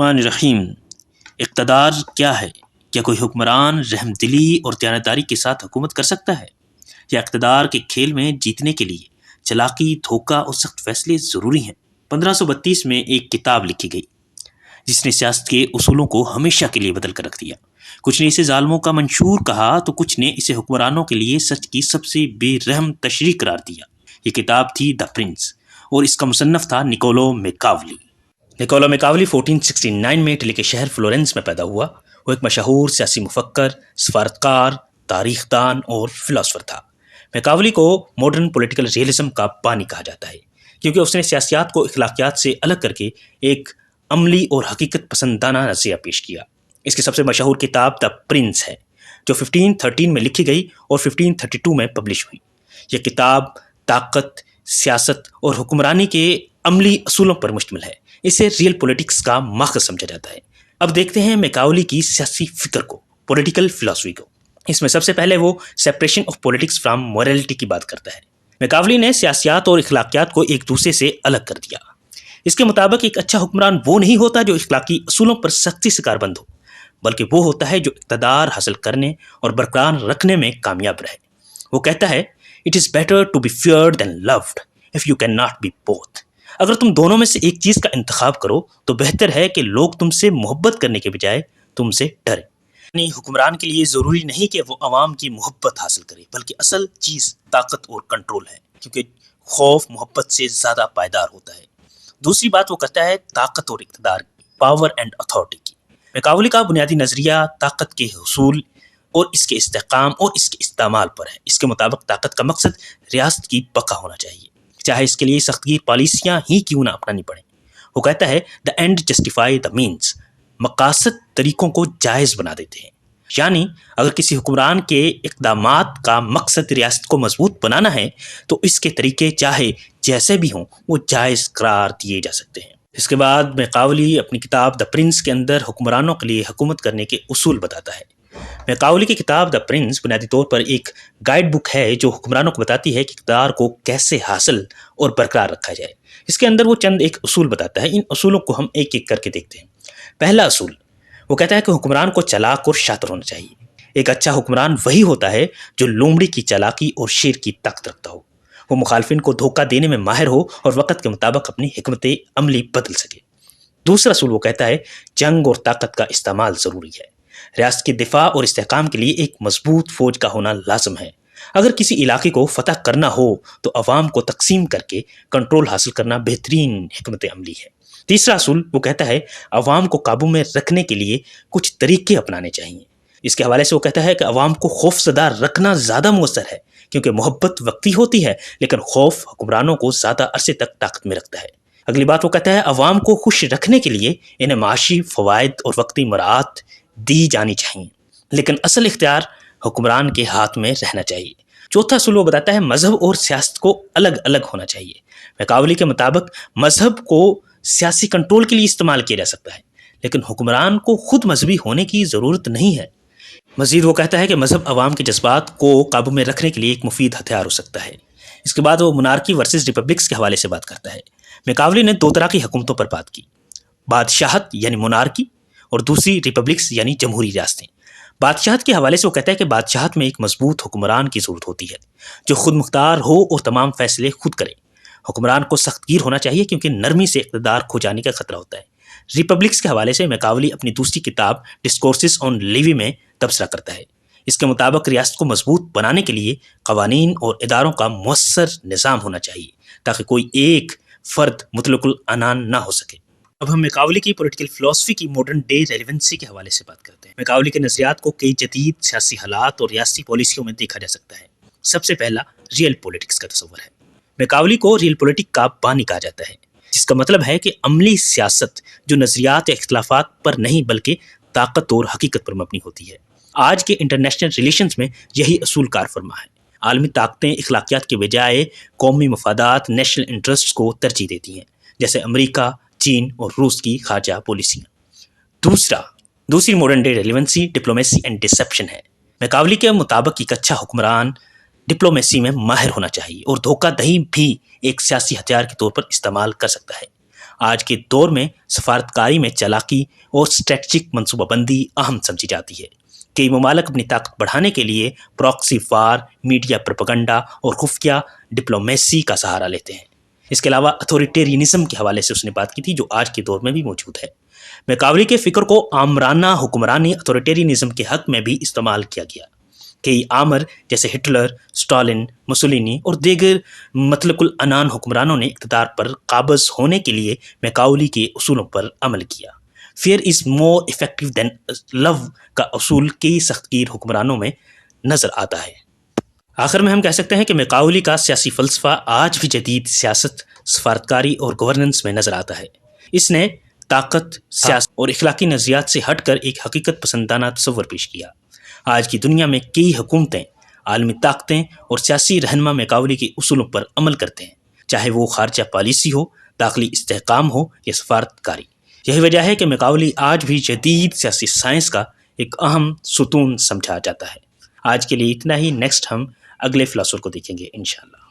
الرحمن الرحیم۔ اقتدار کیا ہے؟ کیا کوئی حکمران رحم دلی اور دیانتداری کے ساتھ حکومت کر سکتا ہے؟ یا اقتدار کے کھیل میں جیتنے کے لیے چلاکی، دھوکہ اور سخت فیصلے ضروری ہیں؟ 1532 میں ایک کتاب لکھی گئی جس نے سیاست کے اصولوں کو ہمیشہ کے لیے بدل کر رکھ دیا۔ کچھ نے اسے ظالموں کا منشور کہا تو کچھ نے اسے حکمرانوں کے لیے سچ کی سب سے بے رحم تشریح قرار دیا۔ یہ کتاب تھی دی پرنس اور اس کا مصنف تھا نکولو میکاولی۔ نکولو میکاولی 1469 میں اٹلی کے شہر فلورنس میں پیدا ہوا۔ وہ ایک مشہور سیاسی مفکر، سفارتکار، تاریخ دان اور فلاسفر تھا۔ میکاولی کو ماڈرن پولیٹیکل ریئلزم کا بانی کہا جاتا ہے کیونکہ اس نے سیاسیات کو اخلاقیات سے الگ کر کے ایک عملی اور حقیقت پسندانہ نظریہ پیش کیا۔ اس کی سب سے مشہور کتاب دی پرنس ہے جو 1513 میں لکھی گئی اور 1532 میں پبلش ہوئی۔ یہ کتاب طاقت، سیاست اور حکمرانی کے عملی اصولوں پر مشتمل ہے۔ اسے ریئل پولیٹکس کا ماخذ سمجھا جاتا ہے۔ اب دیکھتے ہیں میکاولی کی سیاسی فکر کو، پولیٹیکل فلاسفی کو۔ اس میں سب سے پہلے وہ separation of politics from morality کی بات کرتا ہے۔ میکاولی نے سیاسیات اور اخلاقیات کو ایک دوسرے سے الگ کر دیا۔ اس کے مطابق ایک اچھا حکمران وہ نہیں ہوتا جو اخلاقی اصولوں پر سختی سے کاربند ہو، بلکہ وہ ہوتا ہے جو اقتدار حاصل کرنے اور برقرار رکھنے میں کامیاب رہے۔ وہ کہتا ہے "It is better to be feared than loved if you cannot be both"۔ اگر تم دونوں میں سے ایک چیز کا انتخاب کرو تو بہتر ہے کہ لوگ تم سے محبت کرنے کے بجائے تم سے ڈریں۔ یعنی حکمران کے لیے ضروری نہیں کہ وہ عوام کی محبت حاصل کرے، بلکہ اصل چیز طاقت اور کنٹرول ہے، کیونکہ خوف محبت سے زیادہ پائیدار ہوتا ہے۔ دوسری بات وہ کرتا ہے طاقت اور اقتدار کی، پاور اینڈ اتھارٹی کی۔ میکاولی کا بنیادی نظریہ طاقت کے حصول اور اس کے استحکام اور اس کے استعمال پر ہے۔ اس کے مطابق طاقت کا مقصد ریاست کی بقا ہونا چاہیے، چاہے اس کے لیے سخت گیر پالیسیاں ہی کیوں نہ اپنانی پڑیں۔ وہ کہتا ہے "The end justify the means"۔ مقاصد طریقوں کو جائز بنا دیتے ہیں۔ یعنی اگر کسی حکمران کے اقدامات کا مقصد ریاست کو مضبوط بنانا ہے تو اس کے طریقے چاہے جیسے بھی ہوں وہ جائز قرار دیے جا سکتے ہیں۔ اس کے بعد میکاولی اپنی کتاب دی پرنس کے اندر حکمرانوں کے لیے حکومت کرنے کے اصول بتاتا ہے۔ میکاولی کی کتاب دی پرنس بنیادی طور پر ایک گائیڈ بک ہے جو حکمرانوں کو بتاتی ہے کہ اقتدار کو کیسے حاصل اور برقرار رکھا جائے۔ اس کے اندر وہ چند ایک اصول بتاتا ہے۔ ان اصولوں کو ہم ایک ایک کر کے دیکھتے ہیں۔ پہلا اصول وہ کہتا ہے کہ حکمران کو چالاک اور شاطر ہونا چاہیے۔ ایک اچھا حکمران وہی ہوتا ہے جو لومڑی کی چالاکی اور شیر کی طاقت رکھتا ہو۔ وہ مخالفین کو دھوکہ دینے میں ماہر ہو اور وقت کے مطابق اپنی حکمت عملی بدل سکے۔ دوسرا اصول وہ کہتا ہے جنگ اور طاقت کا استعمال ضروری ہے۔ ریاست کے دفاع اور استحکام کے لیے ایک مضبوط فوج کا ہونا لازم ہے۔ اگر کسی علاقے کو فتح کرنا ہو تو عوام کو تقسیم کر کے کنٹرول حاصل کرنا بہترین حکمت عملی ہے۔ تیسرا اصول وہ کہتا ہے عوام کو قابو میں رکھنے کے لیے کچھ طریقے اپنانے چاہیے۔ اس کے حوالے سے وہ کہتا ہے کہ عوام کو خوف زدہ رکھنا زیادہ مؤثر ہے کیونکہ محبت وقتی ہوتی ہے لیکن خوف حکمرانوں کو زیادہ عرصے تک طاقت میں رکھتا ہے۔ اگلی بات وہ کہتا ہے عوام کو خوش رکھنے کے لیے انہیں معاشی فوائد اور وقتی مراعات دی جانی چاہیے، لیکن اصل اختیار حکمران کے ہاتھ میں رہنا چاہیے۔ چوتھا اصول وہ بتاتا ہے مذہب اور سیاست کو الگ الگ ہونا چاہیے۔ میکاولی کے مطابق مذہب کو سیاسی کنٹرول کے لیے استعمال کیا جا سکتا ہے لیکن حکمران کو خود مذہبی ہونے کی ضرورت نہیں ہے۔ مزید وہ کہتا ہے کہ مذہب عوام کے جذبات کو قابو میں رکھنے کے لیے ایک مفید ہتھیار ہو سکتا ہے۔ اس کے بعد وہ مونارکی ورسز ریپبلکس کے حوالے سے بات کرتا ہے۔ میکاولی نے دو طرح کی حکومتوں پر بات کی، بادشاہت یعنی مونارکی اور دوسری ریپبلکس یعنی جمہوری ریاستیں۔ بادشاہت کے حوالے سے وہ کہتا ہے کہ بادشاہت میں ایک مضبوط حکمران کی ضرورت ہوتی ہے جو خود مختار ہو اور تمام فیصلے خود کرے۔ حکمران کو سخت گیر ہونا چاہیے کیونکہ نرمی سے اقتدار کھو جانے کا خطرہ ہوتا ہے۔ ریپبلکس کے حوالے سے میکاولی اپنی دوسری کتاب ڈسکورسز آن لیوی میں تبصرہ کرتا ہے۔ اس کے مطابق ریاست کو مضبوط بنانے کے لیے قوانین اور اداروں کا مؤثر نظام ہونا چاہیے تاکہ کوئی ایک فرد مطلق العنان نہ ہو سکے۔ اب ہم میکاولی کی پولیٹیکل فلسفی کی ماڈرن ڈے ریلیونسی کے حوالے سے بات کرتے ہیں۔ میکاولی کے نظریات کو کئی جدید سیاسی حالات اور ریاستی پالیسیوں میں دیکھا جا سکتا ہے۔ سب سے پہلا ریئل پولیٹکس کا تصور ہے۔ میکاولی کو ریئل پولیٹک کا بانی کہا جاتا ہے جس کا مطلب ہے کہ عملی سیاست جو نظریات یا اختلافات پر نہیں بلکہ طاقت اور حقیقت پر مبنی ہوتی ہے۔ آج کے انٹرنیشنل ریلیشنز میں یہی اصول کار فرما ہے۔ عالمی طاقتیں اخلاقیات کے بجائے قومی مفادات، نیشنل انٹرسٹس کو ترجیح دیتی ہیں، جیسے امریکہ، چین اور روس کی خارجہ پالیسیاں۔ دوسری modern day relevancy diplomacy and deception ہے۔ میکاولی کے مطابق ایک اچھا حکمران ڈپلومیسی میں ماہر ہونا چاہیے اور دھوکہ دہی بھی ایک سیاسی ہتھیار کے طور پر استعمال کر سکتا ہے۔ آج کے دور میں سفارتکاری میں چالاکی اور اسٹریٹجک منصوبہ بندی اہم سمجھی جاتی ہے۔ کئی ممالک اپنی طاقت بڑھانے کے لیے پراکسی وار، میڈیا پروپیگنڈا اور خفیہ ڈپلومیسی کا سہارا لیتے ہیں۔ اس کے علاوہ اتھارٹیرینزم کے حوالے سے اس نے بات کی تھی، جو آج کے دور میں بھی موجود ہے۔ میکاولی کے فکر کو آمرانہ حکمرانی اتھارٹیرینزم کے حق میں بھی استعمال کیا گیا۔ کئی آمر جیسے ہٹلر، اسٹالن، مسولینی اور دیگر مطلق العنان حکمرانوں نے اقتدار پر قابض ہونے کے لیے میکاولی کے اصولوں پر عمل کیا۔ فیئر از مور افیکٹو دین لو کا اصول کئی سخت گیر حکمرانوں میں نظر آتا ہے۔ آخر میں ہم کہہ سکتے ہیں کہ میکاولی کا سیاسی فلسفہ آج بھی جدید سیاست، سفارتکاری اور گورننس میں نظر آتا ہے۔ اس نے طاقت، سیاست اور اخلاقی نظریات سے ہٹ کر ایک حقیقت پسندانہ تصور پیش کیا۔ آج کی دنیا میں کئی حکومتیں، عالمی طاقتیں اور سیاسی رہنما میکاولی کے اصولوں پر عمل کرتے ہیں، چاہے وہ خارجہ پالیسی ہو، داخلی استحکام ہو یا سفارتکاری۔ یہی وجہ ہے کہ میکاولی آج بھی جدید سیاسی سائنس کا ایک اہم ستون سمجھا جاتا ہے۔ آج کے لیے اتنا ہی، نیکسٹ ہم اگلے فلاسفر کو دیکھیں گے انشاءاللہ۔